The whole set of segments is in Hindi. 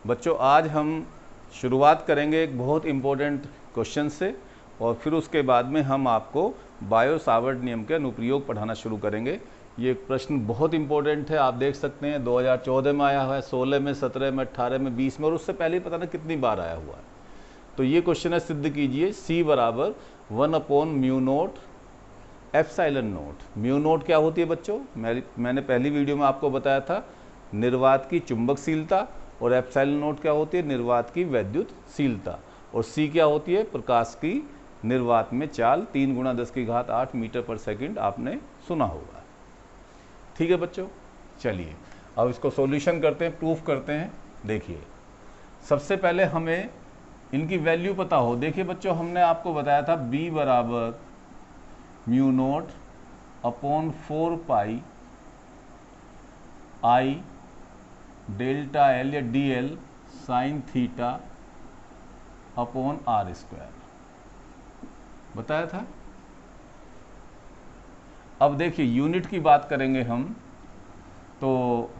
बच्चों, आज हम शुरुआत करेंगे एक बहुत इम्पोर्टेंट क्वेश्चन से और फिर उसके बाद में हम आपको बायो सावर्ट नियम के अनुप्रयोग पढ़ाना शुरू करेंगे। ये प्रश्न बहुत इम्पोर्टेंट है, आप देख सकते हैं 2014 में आया हुआ है, 16 में, 17 में, 18 में, 20 में और उससे पहले ही पता नहीं कितनी बार आया हुआ है। तो ये क्वेश्चन है, सिद्ध कीजिए C बराबर 1/μ0 एप्सिलॉन नोट। म्यू नोट क्या होती है बच्चों? मैंने पहली वीडियो में आपको बताया था, निर्वात की चुंबकशीलता, और एप्सिलॉन नोट क्या होती है? निर्वात की वैद्युतशीलता। और C क्या होती है? प्रकाश की निर्वात में चाल, 3 × 10⁸ मीटर पर सेकंड आपने सुना होगा। ठीक है बच्चों, चलिए अब इसको सॉल्यूशन करते हैं, प्रूफ करते हैं। देखिए, सबसे पहले हमें इनकी वैल्यू पता हो। देखिए बच्चों, हमने आपको बताया था B बराबर μ0/4π I डेल्टा L या DL sine theta upon r², बताया था। अब देखिए, यूनिट की बात करेंगे हम, तो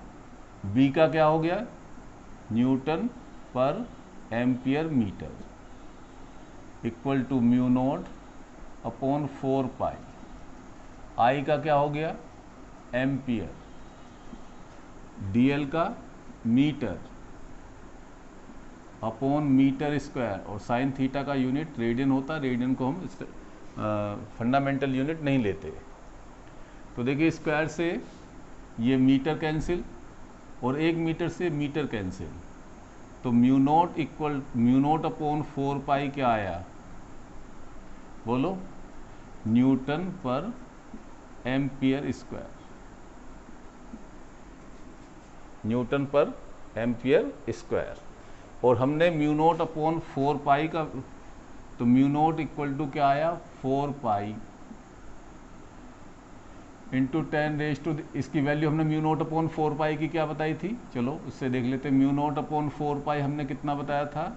B का क्या हो गया? न्यूटन पर ampere metre equal to μ0/4π। I का क्या हो गया? एम्पियर। DL का मीटर अपॉन मीटर स्क्वायर, और साइन थीटा का यूनिट रेडियन होता, रेडियन को हम फंडामेंटल यूनिट नहीं लेते। तो देखिए, स्क्वायर से ये मीटर कैंसिल और 1 मीटर से मीटर कैंसिल, तो μ0/4π क्या आया? बोलो, न्यूटन पर एम्पियर स्क्वायर, न्यूटन पर एम्पियर स्क्वायर। और हमने μ0/4π का, तो μ0 इक्वल टू क्या आया? 4π इंटू 10⁻⁴, इसकी वैल्यू हमने μ0/4π की क्या बताई थी? चलो उससे देख लेते हैं। μ0/4π हमने कितना बताया था?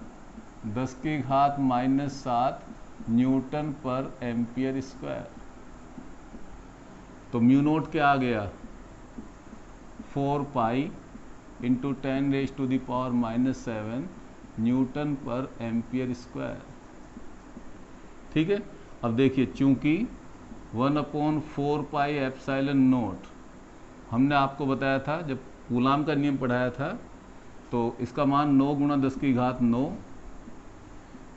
10⁻⁷ न्यूटन पर एम्पियर स्क्वायर। तो μ0 क्या आ गया? 4π इंटू 10⁻⁷ न्यूटन पर एम्पियर स्क्वायर। ठीक है। अब देखिए, चूंकि 1/4π एप्सिलॉन नोट हमने आपको बताया था जब कूलाम का नियम पढ़ाया था, तो इसका मान 9 × 10⁹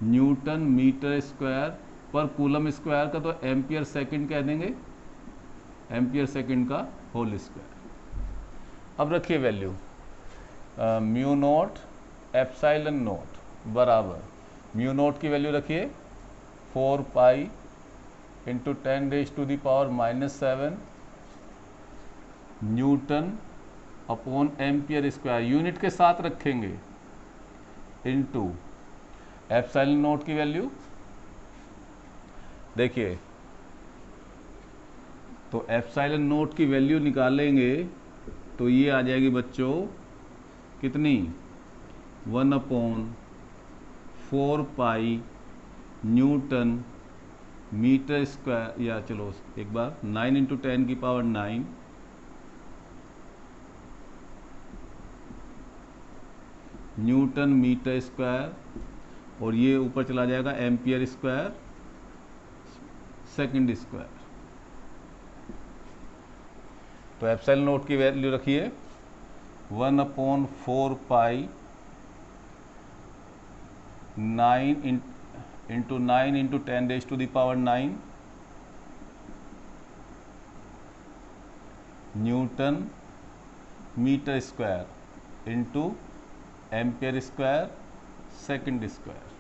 न्यूटन मीटर स्क्वायर पर कूलम स्क्वायर का, तो एम्पियर सेकंड कह देंगे, एम्पियर सेकंड का होल स्क्वायर। अब रखिए वैल्यू, μ0 एप्सिलॉन नोट बराबर, μ0 की वैल्यू रखिए 4π into 10⁻⁷ newton upon ampere square, unit के साथ रखेंगे, इंटू एप्सिलॉन नोट की वैल्यू देखिए, तो एप्सिलॉन नोट की वैल्यू निकालेंगे तो ये आ जाएगी बच्चों कितनी? 1/4π न्यूटन मीटर स्क्वायर, या चलो एक बार 9 × 10⁹ न्यूटन मीटर स्क्वायर, और ये ऊपर चला जाएगा एम्पियर स्क्वायर सेकंड स्क्वायर। तो एप्सिलॉन नोट की वैल्यू रखिए 1/4π 9 into 9 into 10⁻⁹ newton metre square into ampere square second square.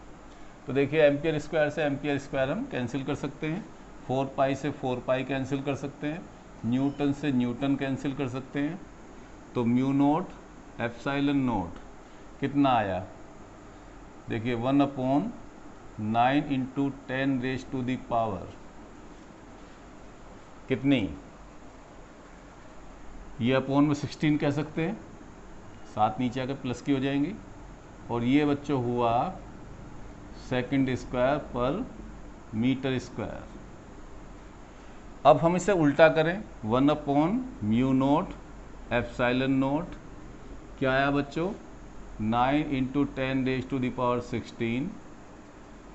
तो देखिए, एम्पियर स्क्वायर से एम्पियर स्क्वायर हम कैंसिल कर सकते हैं, 4π से 4π कैंसिल कर सकते हैं, न्यूटन से न्यूटन कैंसिल कर सकते हैं। तो μ0 एप्सिलॉन नोट कितना आया? देखिए 1/9 इंटू 10⁻⁴ कितनी? ये अपॉन में 16 कह सकते हैं, 7 नीचे आकर प्लस की हो जाएंगी, और ये बच्चों हुआ सेकंड स्क्वायर पर मीटर स्क्वायर। अब हम इसे उल्टा करें, 1/μ0 एप्सिलॉन नोट क्या आया बच्चों, 9 × 10⁻16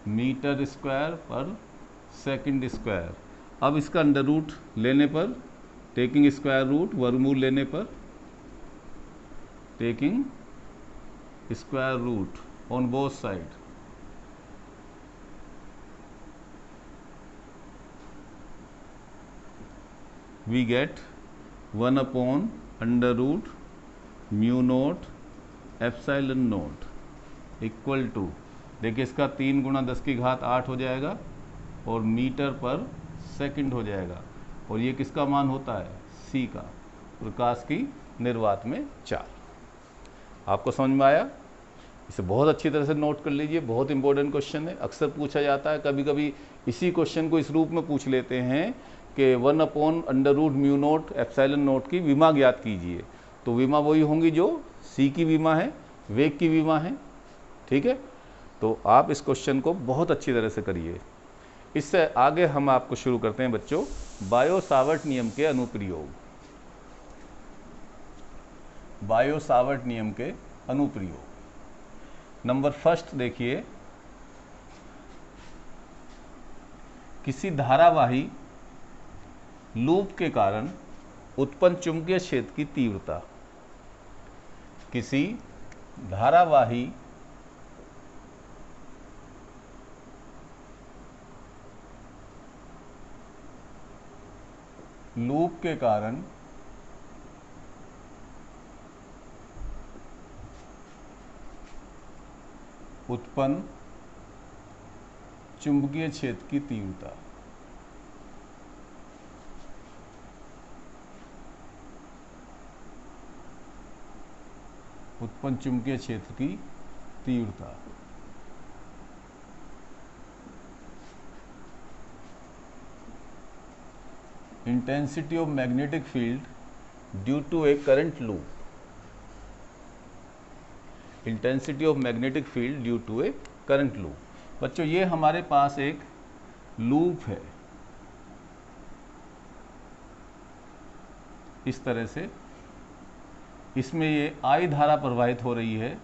मीटर स्क्वायर पर सेकंड स्क्वायर। अब इसका अंडर रूट लेने पर, टेकिंग स्क्वायर रूट, वर्गमूल लेने पर, taking square root on both side, we get 1/√μ0 epsilon nought equal to, देखिए इसका 3 × 10⁸ हो जाएगा और मीटर पर सेकंड हो जाएगा, और ये किसका मान होता है, C का, प्रकाश की निर्वात में 4। आपको समझ में आया? इसे बहुत अच्छी तरह से नोट कर लीजिए, बहुत इंपॉर्टेंट क्वेश्चन है, अक्सर पूछा जाता है। कभी कभी इसी क्वेश्चन को इस रूप में पूछ लेते हैं कि 1/√μ0 एप्सिलॉन नोट की विमा ज्ञात कीजिए। तो विमा वही होंगी जो C की विमा है, वेग की विमा है, ठीक है। तो आप इस क्वेश्चन को बहुत अच्छी तरह से करिए। इससे आगे हम आपको शुरू करते हैं बच्चों बायो-सावर्ट नियम के अनुप्रयोग। बायो-सावर्ट नियम के अनुप्रयोग नंबर फर्स्ट देखिए, किसी धारावाही लूप के कारण उत्पन्न चुंबकीय क्षेत्र की तीव्रता, किसी धारावाही लूप के कारण उत्पन्न चुंबकीय क्षेत्र की तीव्रता, उत्पन्न चुंबकीय क्षेत्र की तीव्रता, intensity of magnetic field due to a current loop, intensity of magnetic field due to a current loop. बच्चों ये हमारे पास एक लूप है, इस तरह से, इसमें ये I धारा प्रवाहित हो रही है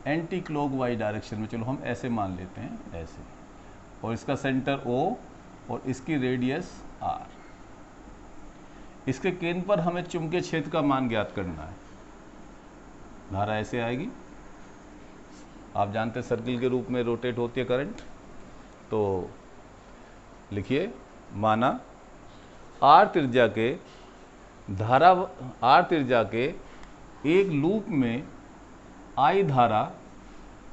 एंटी क्लॉकवाइज डायरेक्शन में, चलो हम ऐसे मान लेते हैं, ऐसे, और इसका सेंटर O और इसकी रेडियस R। इसके केंद्र पर हमें चुंबकीय क्षेत्र का मान ज्ञात करना है। धारा ऐसे आएगी, आप जानते हैं सर्किल के रूप में रोटेट होती है करंट। तो लिखिए, माना R त्रिज्या के R त्रिज्या के एक लूप में I धारा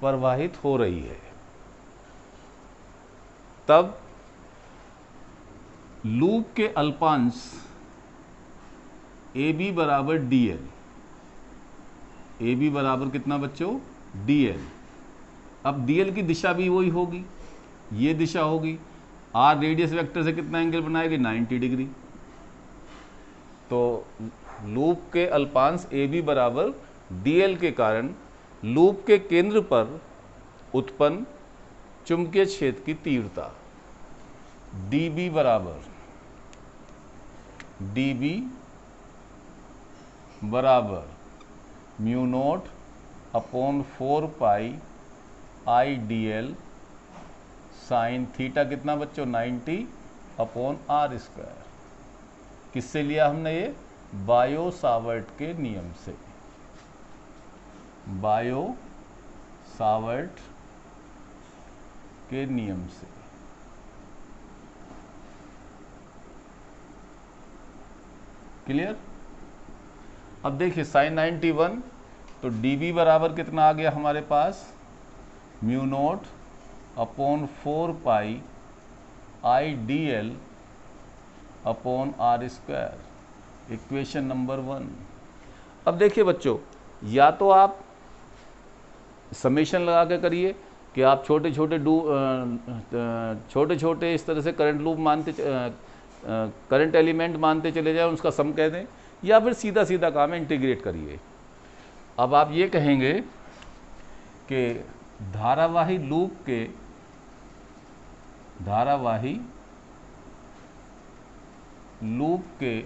प्रवाहित हो रही है, तब लूप के अल्पांश AB बराबर DL, AB बराबर कितना बच्चों, DL। अब DL की दिशा भी वही होगी, ये दिशा होगी। R रेडियस वेक्टर से कितना एंगल बनाएगी, 90 डिग्री। तो लूप के अल्पांश AB बराबर DL के कारण लूप के केंद्र पर उत्पन्न चुंबकीय क्षेत्र की तीव्रता DB बराबर μ0/4π IDL साइन थीटा कितना बच्चों, 90/r²। किससे लिया हमने ये, बायो-सावर्ट के नियम से, बायो-सावर्ट के नियम से। क्लियर? अब देखिए साइन 91, तो dB बराबर कितना आ गया हमारे पास, μ0/4π IDL/r², इक्वेशन नंबर 1। अब देखिए बच्चों, या तो आप समेशन लगा के करिए कि आप छोटे छोटे इस तरह से करंट लूप मानते, करंट एलिमेंट मानते चले जाएं, उसका सम कह दें, या फिर सीधा सीधा काम है इंटीग्रेट करिए। अब आप ये कहेंगे कि धारावाही लूप के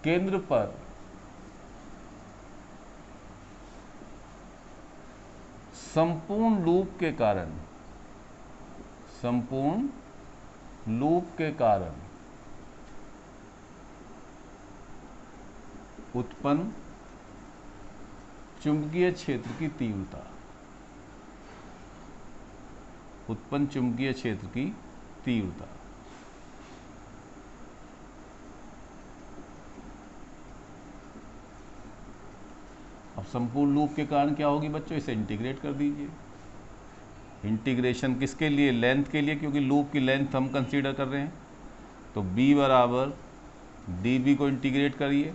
केंद्र पर संपूर्ण लूप के कारण उत्पन्न चुंबकीय क्षेत्र की तीव्रता, अब संपूर्ण लूप के कारण क्या होगी बच्चों, इसे इंटीग्रेट कर दीजिए। इंटीग्रेशन किसके लिए, लेंथ के लिए, क्योंकि लूप की लेंथ हम कंसीडर कर रहे हैं। तो b बराबर dB को इंटीग्रेट करिए।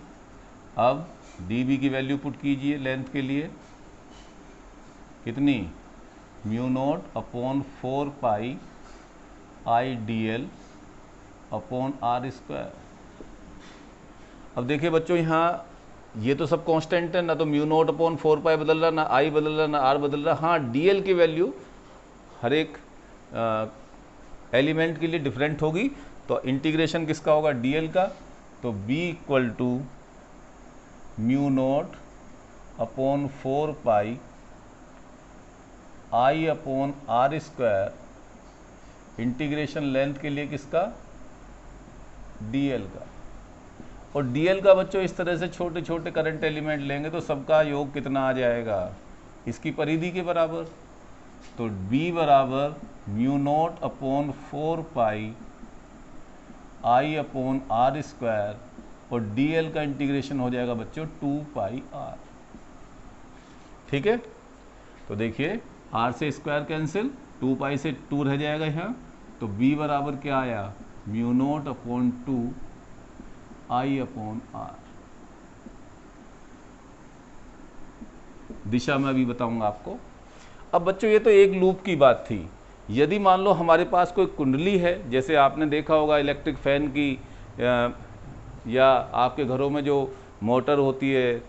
अब dB की वैल्यू पुट कीजिए लेंथ के लिए, कितनी, म्यू नॉट अपॉन 4 पाई आई dl अपॉन r स्क्वायर। अब देखिए बच्चों, यहाँ ये तो सब कांस्टेंट है, ना तो म्यू नॉट अपॉन 4 पाई बदल रहा, ना आई बदल रहा, ना आर बदल रहा। हाँ, dl की वैल्यू हर एक एलिमेंट के लिए डिफरेंट होगी। तो इंटीग्रेशन किसका होगा, dl का। तो b equal to mu naught upon 4 pi I upon are square, integration length के लिए किसका, dl का। और dl का बच्चों इस तरह से छोटे छोटे करंट एलिमेंट लेंगे तो सबका योग कितना आ जाएगा, इसकी परिधि के बराबर। तो b बराबर mu naught upon 4 pi I upon are square, और dl का इंटीग्रेशन हो जाएगा बच्चों 2 पाई r। ठीक है, तो देखिए r से स्क्वायर कैंसिल, 2 पाई से 2 रह जाएगा यहाँ। तो b बराबर क्या आया, म्यू नॉट अपॉन 2 आई अपॉन r। दिशा में अभी बताऊंगा आपको। अब बच्चों ये तो एक लूप की बात थी। यदि मान लो हमारे पास कोई कुंडली है, जैसे आपने देखा होगा इलेक्ट्रिक फैन की या आपके घरों में जो मोटर होती है,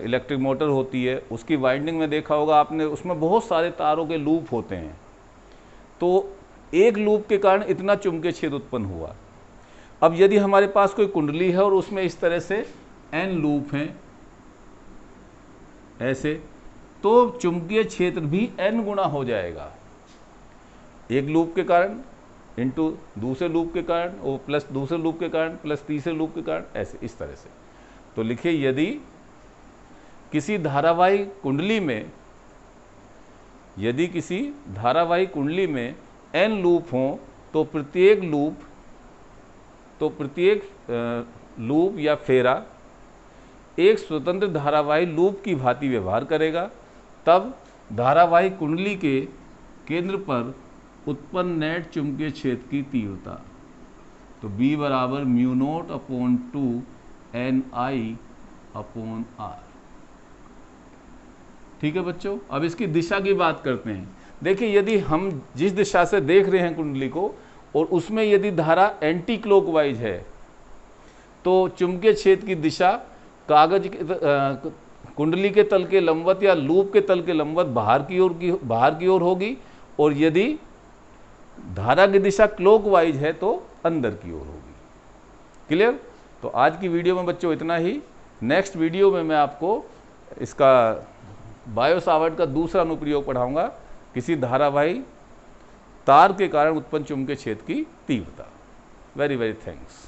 इलेक्ट्रिक मोटर होती है, उसकी वाइंडिंग में देखा होगा आपने, उसमें बहुत सारे तारों के लूप होते हैं। तो एक लूप के कारण इतना चुंबकीय क्षेत्र उत्पन्न हुआ। अब यदि हमारे पास कोई कुंडली है और उसमें इस तरह से n लूप हैं ऐसे, तो चुंबकीय क्षेत्र भी n गुना हो जाएगा। एक लूप के कारण इंटू दूसरे लूप के कारण, और प्लस दूसरे लूप के कारण, प्लस तीसरे लूप के कारण, ऐसे इस तरह से। तो लिखिए, यदि किसी धारावाही कुंडली में n लूप हों तो प्रत्येक लूप या फेरा एक स्वतंत्र धारावाही लूप की भांति व्यवहार करेगा। तब धारावाही कुंडली के केंद्र पर उत्पन्न नेट चुंबकीय क्षेत्र की तीव्रता, तो b बराबर mu naught upon 2 ni upon r। ठीक है बच्चों, अब इसकी दिशा की बात करते हैं। देखिए, यदि हम जिस दिशा से देख रहे हैं कुंडली को, और उसमें यदि धारा एंटी क्लॉकवाइज है, तो चुंबकीय क्षेत्र की दिशा कुंडली के तल के लंबवत या लूप के तल के लंबवत बाहर की ओर होगी, और यदि धारा की दिशा क्लॉकवाइज है तो अंदर की ओर होगी। क्लियर? तो आज की वीडियो में बच्चों इतना ही। नेक्स्ट वीडियो में मैं आपको इसका बायो सावर्ट का दूसरा अनुप्रयोग पढ़ाऊंगा, किसी धारावाही तार के कारण उत्पन्न चुंबकीय क्षेत्र की तीव्रता। Very very thanks.